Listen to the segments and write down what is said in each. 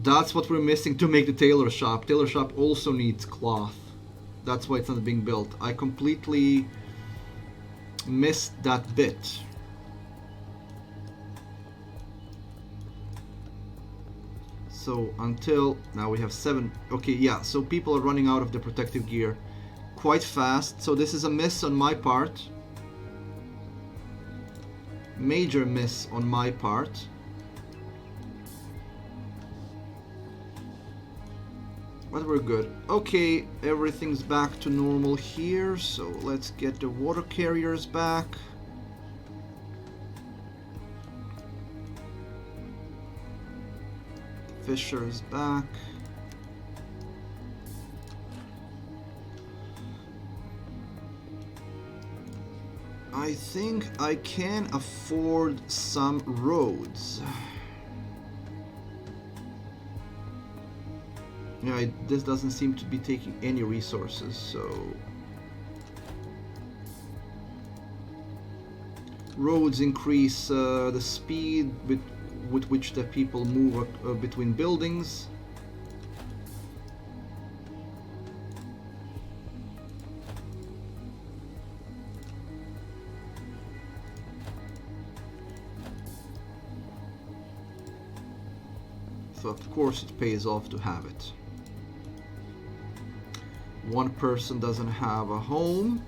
That's what we're missing to make the tailor shop. Tailor shop also needs cloth. That's why it's not being built. I completely missed that bit. So until now we have 7. Okay, yeah, so people are running out of the protective gear quite fast. So this is a miss on my part. Major miss on my part. But we're good. Okay, everything's back to normal here. So let's get the water carriers back. Fisher is back. I think I can afford some roads. Yeah, this doesn't seem to be taking any resources, so... Roads increase the speed with which the people move between buildings. So of course it pays off to have it. One person doesn't have a home.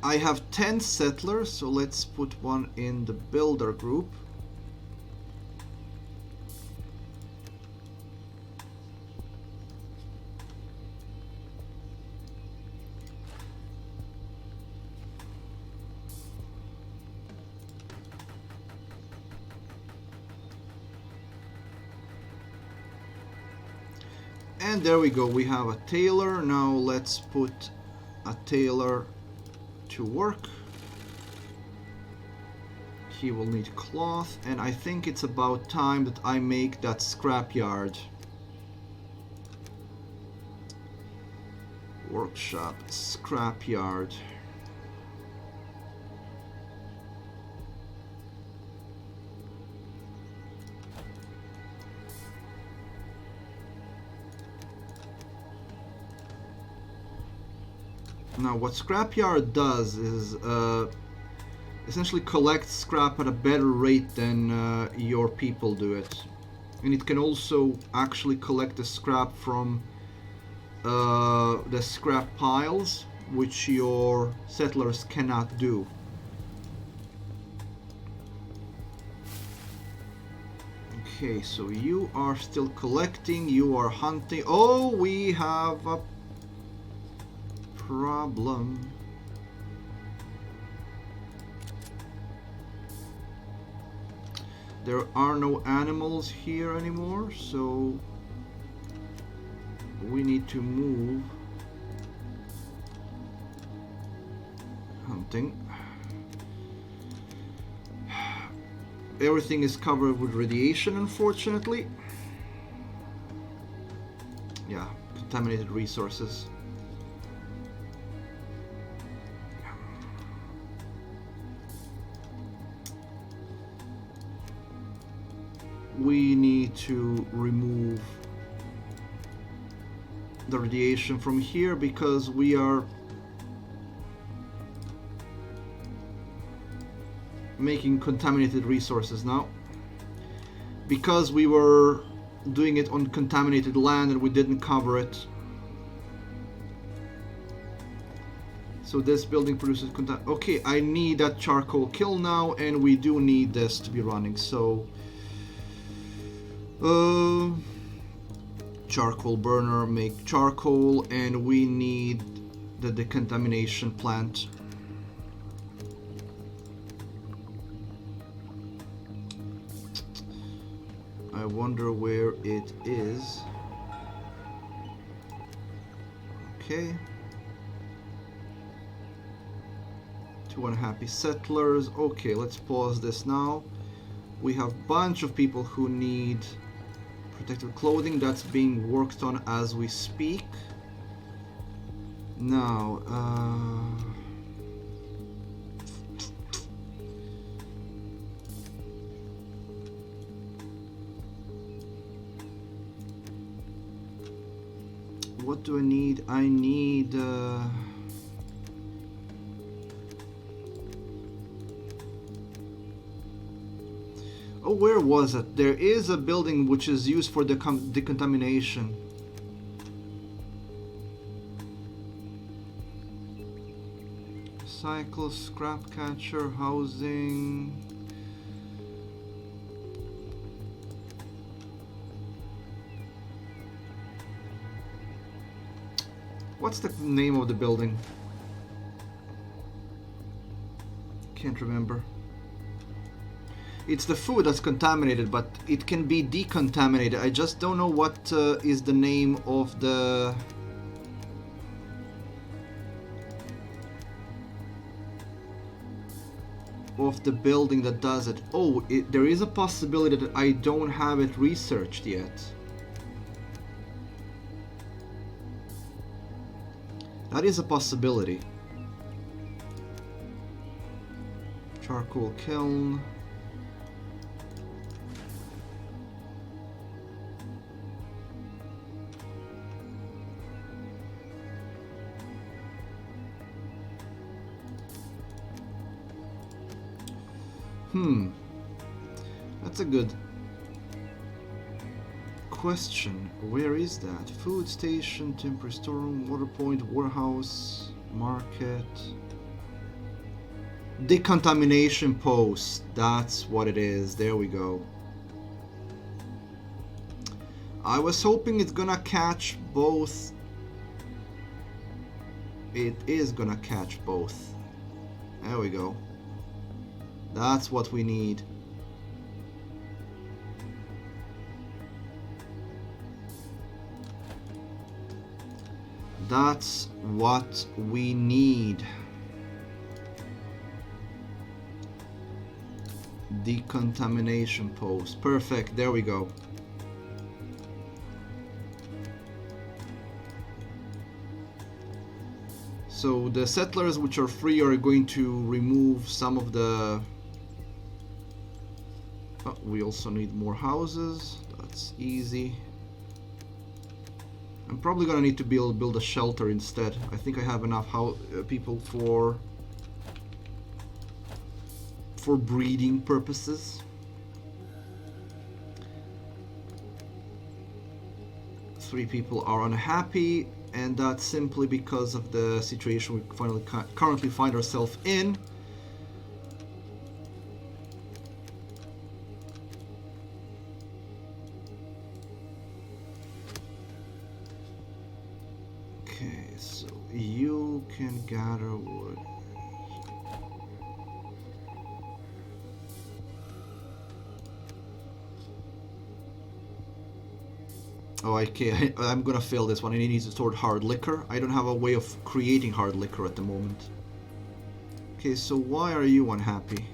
I have 10 settlers, so let's put one in the builder group. And there we go, we have a tailor. Now let's put a tailor to work. He will need cloth, and I think it's about time that I make that scrapyard. Workshop, scrapyard. Now what scrapyard does is essentially collect scrap at a better rate than your people do it. And it can also actually collect the scrap from the scrap piles, which your settlers cannot do. Okay, so you are still collecting, you are hunting. Oh, we have a problem. There are no animals here anymore, so we need to move hunting. Everything is covered with radiation, unfortunately. Yeah, contaminated resources. We need to remove the radiation from here because we are making contaminated resources now. Because we were doing it on contaminated land and we didn't cover it. So this building produces okay, I need that charcoal kiln now, and we do need this to be running, so charcoal burner, make charcoal, and we need the decontamination plant. I wonder where it is. Okay. Two unhappy settlers. Okay, let's pause this now. We have a bunch of people who need protective clothing. That's being worked on as we speak. Now, what do I need? I need... Oh, where was it? There is a building which is used for decontamination. Cycle, scrap catcher, housing. What's the name of the building? Can't remember. It's the food that's contaminated, but it can be decontaminated. I just don't know what is the name of the... building that does it. Oh, there is a possibility that I don't have it researched yet. That is a possibility. Charcoal kiln. That's a good question. Where is that? Food station, temporary storeroom, water point, warehouse, market. Decontamination post. That's what it is. There we go. I was hoping it's gonna catch both. It is gonna catch both. There we go. That's what we need. That's what we need. Decontamination post. Perfect. There we go. So the settlers which are free are going to remove some of the... Oh, we also need more houses. That's easy. I'm probably gonna need to build a shelter instead. I think I have enough people for breeding purposes. 3 people are unhappy, and that's simply because of the situation we currently find ourselves in. Okay, so you can gather wood. Oh, okay, I'm gonna fail this one. I need to store hard liquor. I don't have a way of creating hard liquor at the moment. Okay, so why are you unhappy?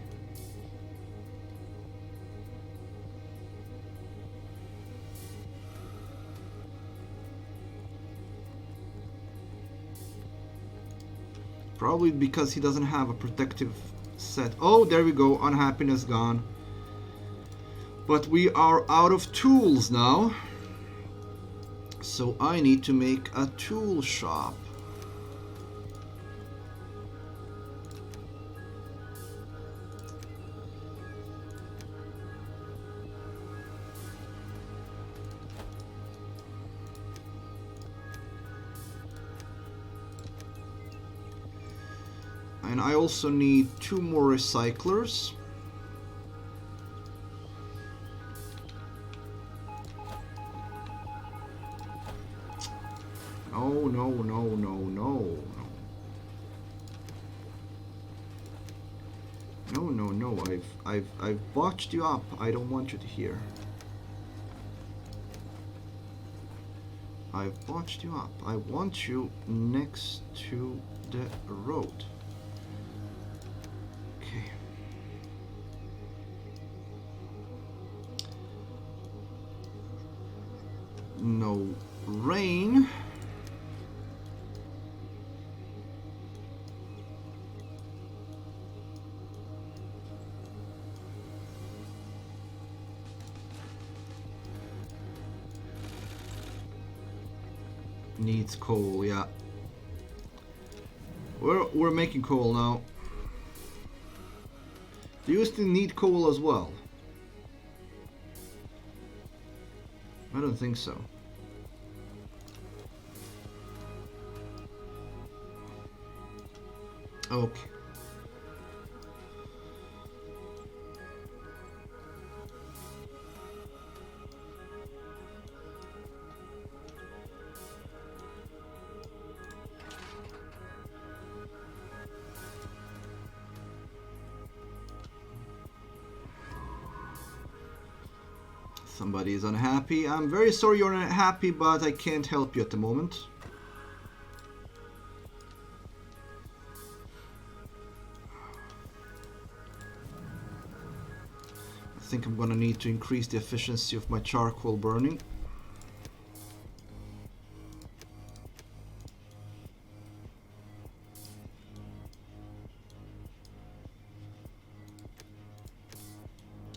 Probably because he doesn't have a protective set. Oh, there we go. Unhappiness gone. But we are out of tools now. So I need to make a tool shop. And I also need 2 more recyclers. Oh, no, no, no, no. No, no, no. I've botched you up. I don't want you to hear. I've botched you up. I want you next to the road. no rain. Needs coal, yeah. We're making coal now. Do you still need coal as well? I don't think so. Okay. Somebody is unhappy. I'm very sorry you're unhappy, but I can't help you at the moment. I think I'm gonna need to increase the efficiency of my charcoal burning.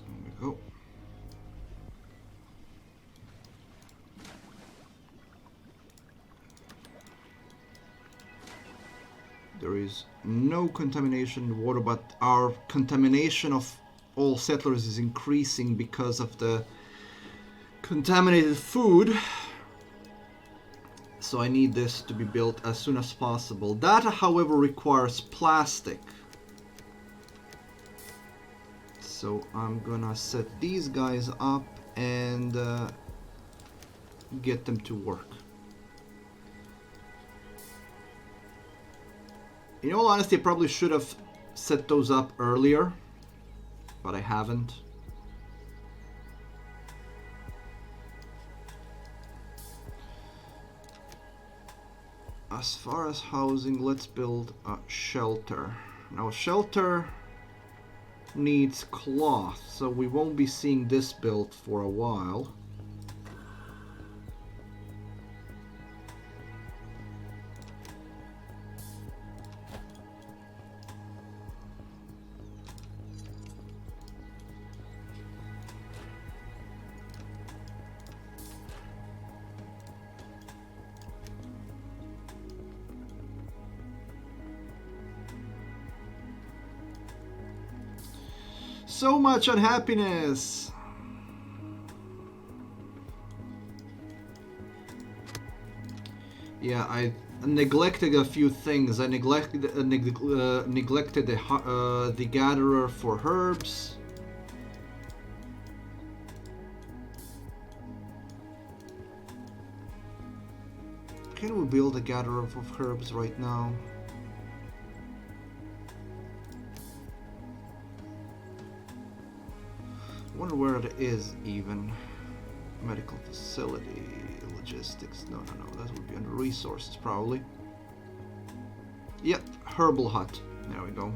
There we go. There is no contamination in the water, but our contamination of all settlers is increasing because of the contaminated food. So I need this to be built as soon as possible. That, however, requires plastic. So I'm gonna set these guys up and get them to work. In all honesty, I probably should have set those up earlier, but I haven't. As far as housing, let's build a shelter. Now, a shelter needs cloth, so we won't be seeing this built for a while. So much unhappiness. Yeah, I neglected a few things. I neglected the gatherer for herbs. Can we build a gatherer of herbs right now? I wonder where it is even. Medical facility, logistics. No, that would be under resources probably. Yep, herbal hut. There we go.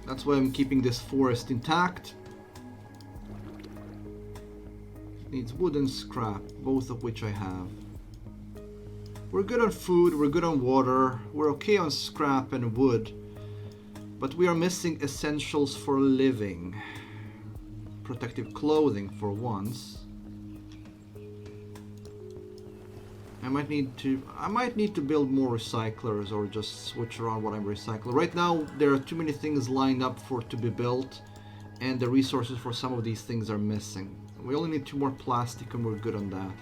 That's why I'm keeping this forest intact. Needs wood and scrap, both of which I have. We're good on food, we're good on water, we're okay on scrap and wood. But we are missing essentials for living. Protective clothing for once. I might need to build more recyclers or just switch around what I'm recycling. Right now there are too many things lined up to be built, and the resources for some of these things are missing. We only need 2 more plastic and we're good on that.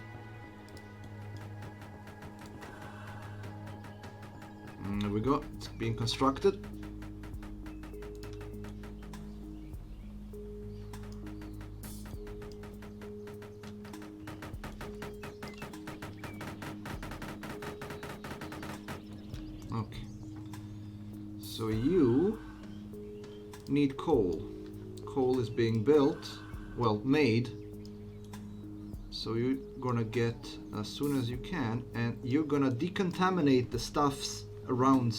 And there we go, it's being constructed. Okay, so you need coal. Coal is being built, well, made. So you're gonna get as soon as you can, and you're gonna decontaminate the stuffs around.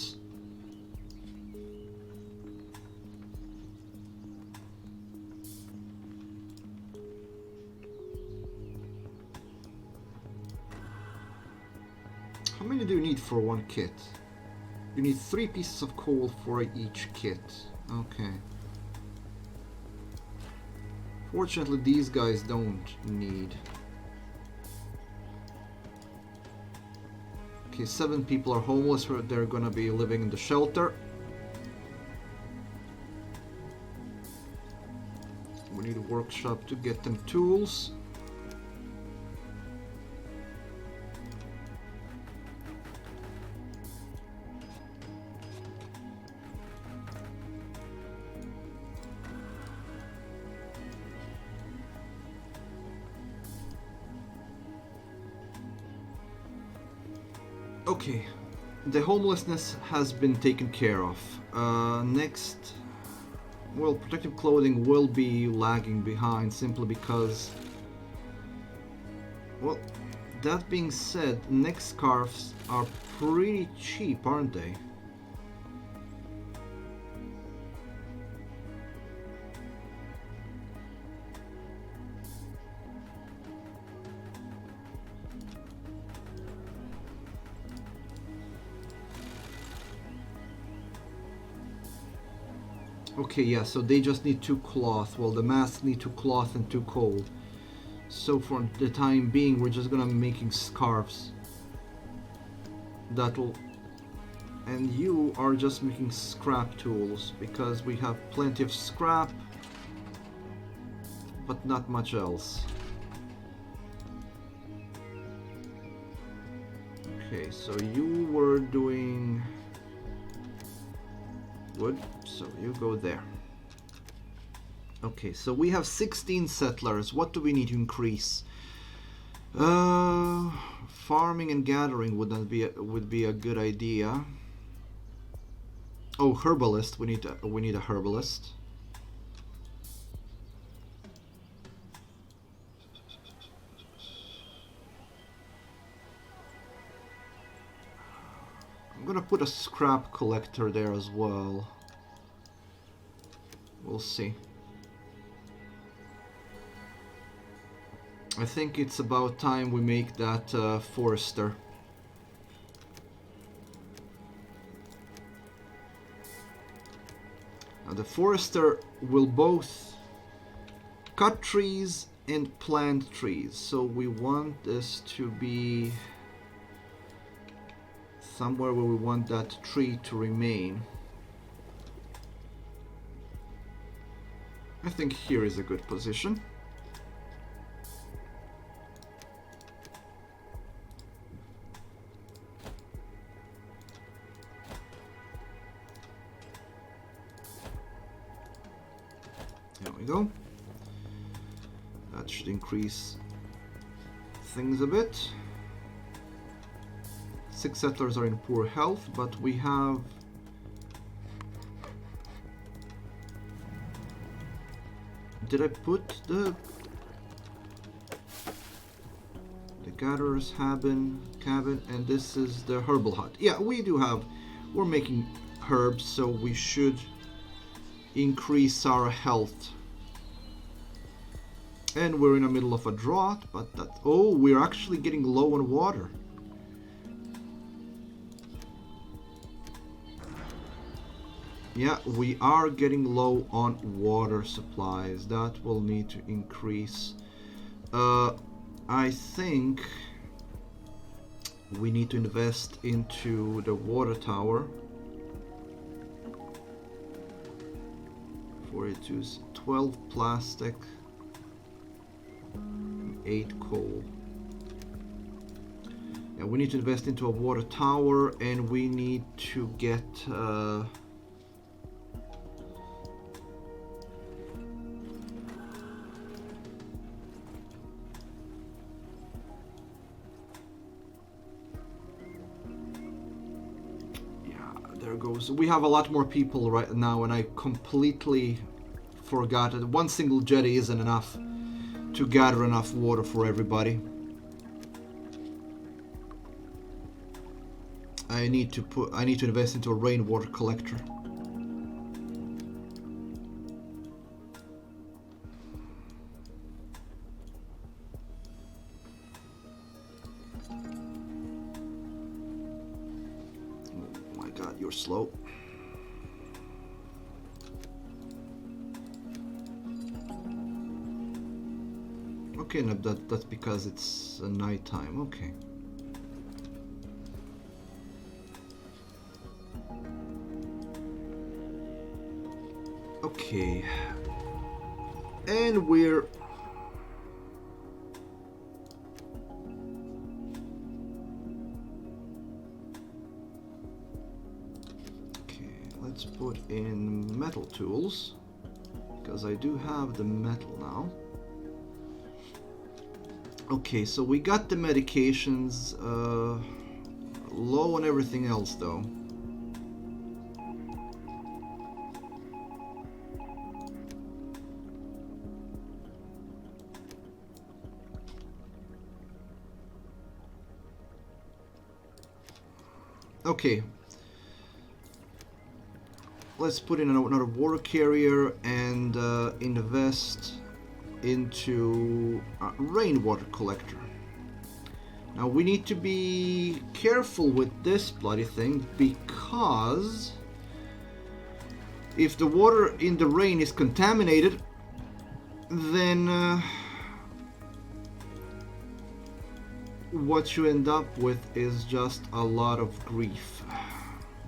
How many do you need for one kit? You need 3 pieces of coal for each kit. Okay. Fortunately, these guys don't need. Okay, 7 people are homeless. They're gonna be living in the shelter. We need a workshop to get them tools. Okay, the homelessness has been taken care of. Next, well, protective clothing will be lagging behind simply because, well, that being said, neck scarves are pretty cheap, aren't they? Okay, yeah, so they just need 2 cloth. Well, the masks need 2 cloth and 2 coal. So for the time being, we're just gonna be making scarves. That'll... And you are just making scrap tools, because we have plenty of scrap, but not much else. Okay, so you were doing wood, so you go there. Okay, so we have 16 settlers. What do we need to increase? Farming and gathering would be a good idea. Oh, herbalist. We need a herbalist. I'm gonna put a scrap collector there as well. We'll see. I think it's about time we make that forester. Now the forester will both cut trees and plant trees, so we want this to be somewhere where we want that tree to remain. I think here is a good position. There we go. That should increase things a bit. 6 settlers are in poor health, but we have did I put the gatherer's cabin, and this is the herbal hut. Yeah, we do have, we're making herbs, so we should increase our health. And we're in the middle of a drought, but that, oh, we're actually getting low on water. Yeah, we are getting low on water supplies. That will need to increase. I think we need to invest into the water tower. 42, 12 plastic, 8 coal. Yeah, we need to invest into a water tower, and we need to get goes. We have a lot more people right now, and I completely forgot that one single jetty isn't enough to gather enough water for everybody. I need to invest into a rainwater collector. Oh my god, you're slow. Okay, no, that's because it's nighttime. Okay. Okay. And we're... Okay, let's put in metal tools, because I do have the metal now. Okay, so we got the medications, low on everything else though. Okay, let's put in another water carrier and invest into a rainwater collector. Now we need to be careful with this bloody thing, because if the water in the rain is contaminated, then what you end up with is just a lot of grief,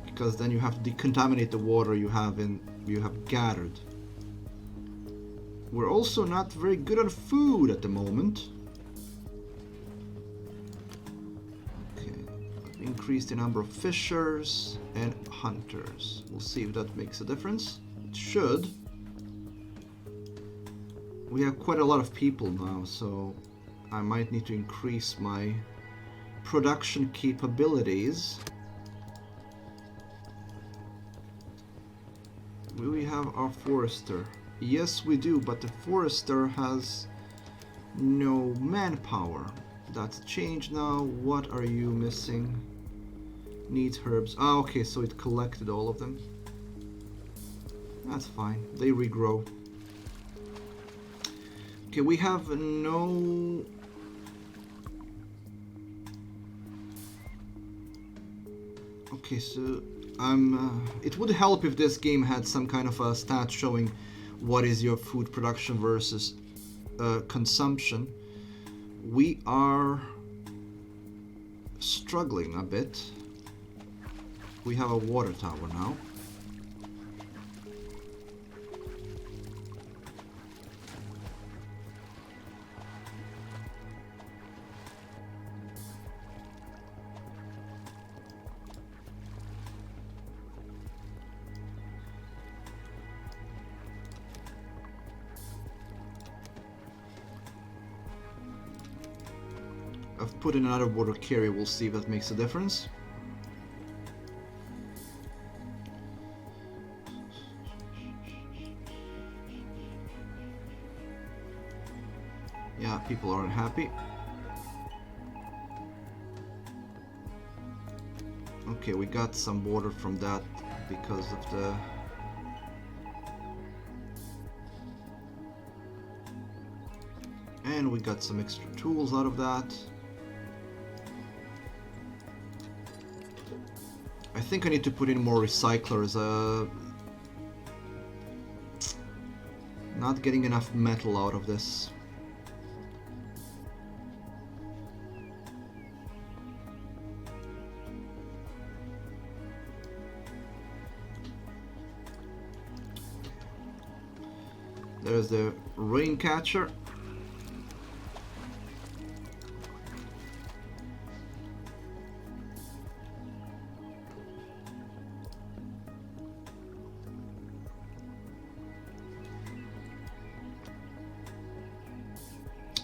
because then you have to decontaminate the water you have gathered. We're also not very good on food at the moment. Okay, increase the number of fishers and hunters. We'll see if that makes a difference. It should. We have quite a lot of people now, so I might need to increase my production capabilities. Do we have our forester? Yes, we do, but the forester has no manpower. That's changed now. What are you missing? Needs herbs. Ah, okay, so it collected all of them. That's fine. They regrow. Okay, we have no... Okay, so it would help if this game had some kind of a stat showing what is your food production versus consumption. We are struggling a bit. We have a water tower now. I've put in another water carrier, we'll see if that makes a difference. Yeah, people aren't happy. Okay, we got some water from that because of the... And we got some extra tools out of that. I think I need to put in more recyclers. Not getting enough metal out of this. There's the rain catcher.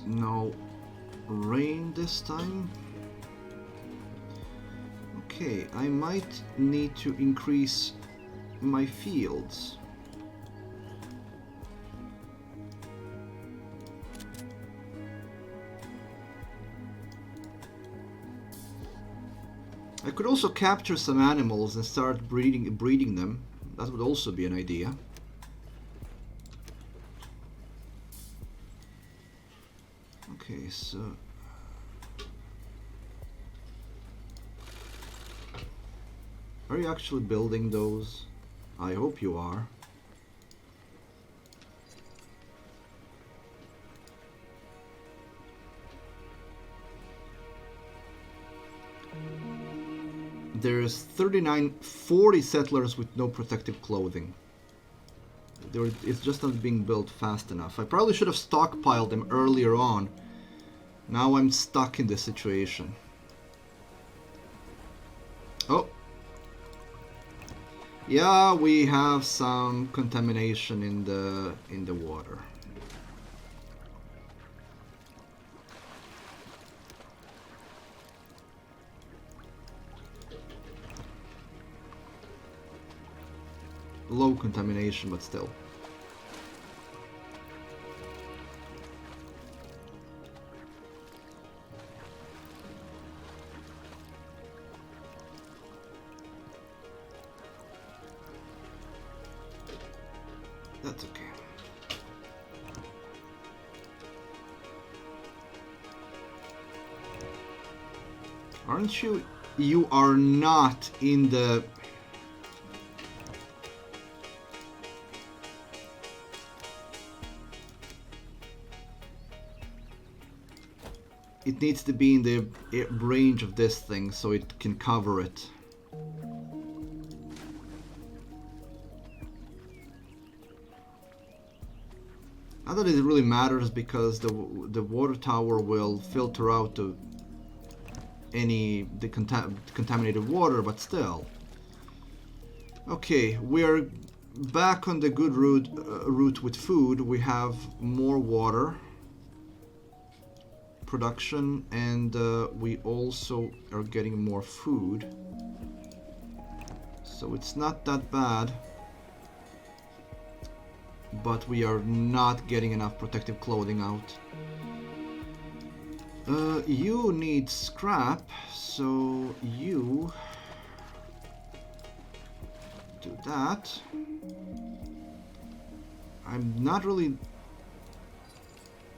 No rain this time. Okay, I might need to increase my fields. I could also capture some animals and start breeding them. That would also be an idea. Okay, so Are you actually building those? I hope you are. There's 40 settlers with no protective clothing. It's just not being built fast enough. I probably should have stockpiled them earlier on. Now I'm stuck in this situation. Oh. Yeah, we have some contamination in the water. Low contamination, but still. That's okay. Aren't you? You are not in the... It needs to be in the range of this thing so it can cover it. Not that it really matters because the water tower will filter out the contaminated water, but still. Okay, we're back on the good route with food. We have more water production, and we also are getting more food, so it's not that bad, but we are not getting enough protective clothing out. You need scrap, so you do that. I'm not really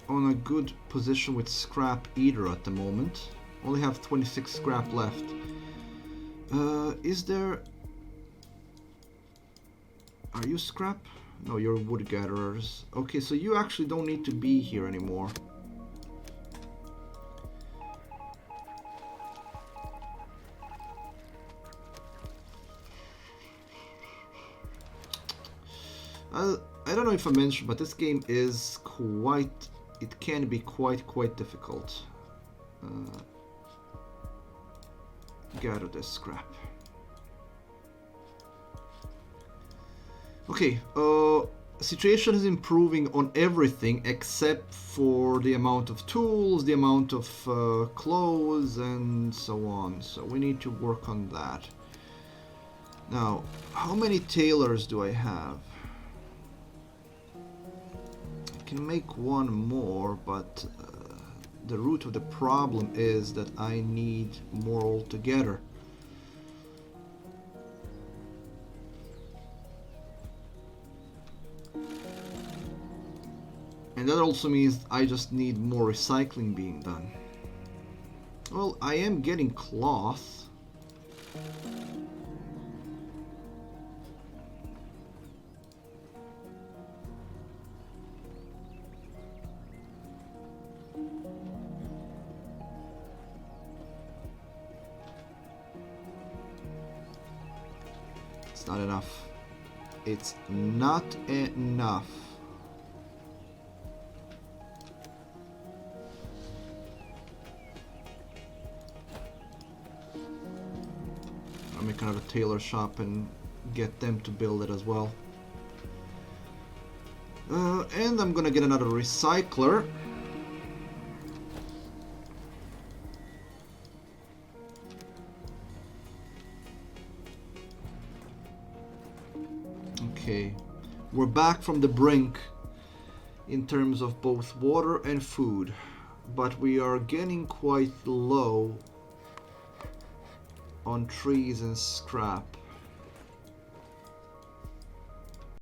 on a good position with scrap either at the moment. Only have 26 scrap left. Is there... Are you scrap? No, you're wood gatherers. Okay, so you actually don't need to be here anymore. I don't know if I mentioned, but this game is quite... It can be quite difficult. Gather this scrap. Okay, situation is improving on everything except for the amount of tools, the amount of clothes, and so on. So we need to work on that. Now, how many tailors do I have? I can make one more, but the root of the problem is that I need more altogether. And that also means I just need more recycling being done. Well, I am getting cloth. It's not enough. It's not enough. I'll make another tailor shop and get them to build it as well. And I'm gonna get another recycler. Okay, we're back from the brink in terms of both water and food, but we are getting quite low on trees and scrap.